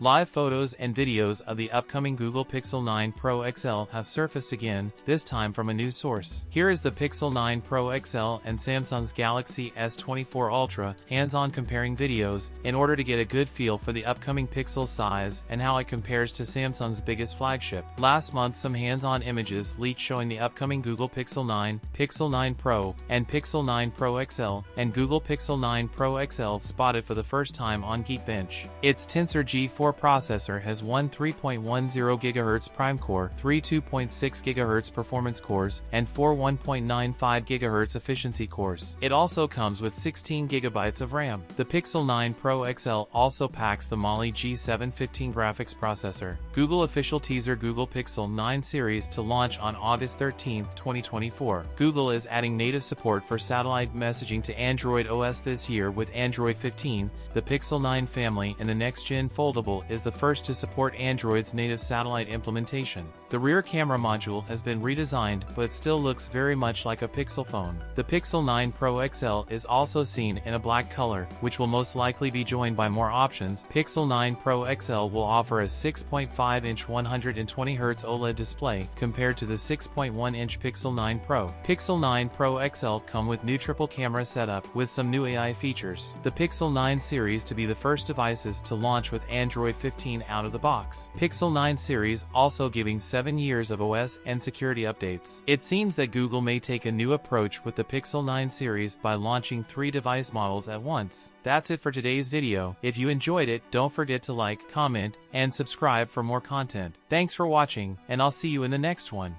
Live photos and videos of the upcoming Google Pixel 9 Pro XL have surfaced again, this time from a news source. Here is the Pixel 9 Pro XL and Samsung's Galaxy S24 Ultra hands-on comparing videos in order to get a good feel for the upcoming Pixel size and how it compares to Samsung's biggest flagship. Last month, some hands-on images leaked showing the upcoming Google Pixel 9, Pixel 9 Pro, and Pixel 9 Pro XL, and Google Pixel 9 Pro XL spotted for the first time on Geekbench. Its Tensor G4 processor has one 3.10 GHz prime core, three 2.6 GHz performance cores, and four 1.95 GHz efficiency cores. It also comes with 16 GB of RAM. The Pixel 9 Pro XL also packs the Mali G715 graphics processor. Google official teaser Google Pixel 9 series to launch on August 13, 2024. Google is adding native support for satellite messaging to Android OS this year with Android 15. The Pixel 9 family and the next-gen foldable is the first to support Android's native satellite implementation. The rear camera module has been redesigned but still looks very much like a Pixel phone. The Pixel 9 Pro XL is also seen in a black color, which will most likely be joined by more options. Pixel 9 Pro XL will offer a 6.5-inch 120Hz OLED display compared to the 6.1-inch Pixel 9 Pro. Pixel 9 Pro XL come with new triple camera setup with some new AI features. The Pixel 9 series to be the first devices to launch with Android 15 out of the box. Pixel 9 series also giving 7 years of OS and security updates. It seems that Google may take a new approach with the Pixel 9 series by launching 3 device models at once. That's it for today's video. If you enjoyed it, don't forget to like, comment, and subscribe for more content. Thanks for watching, and I'll see you in the next one.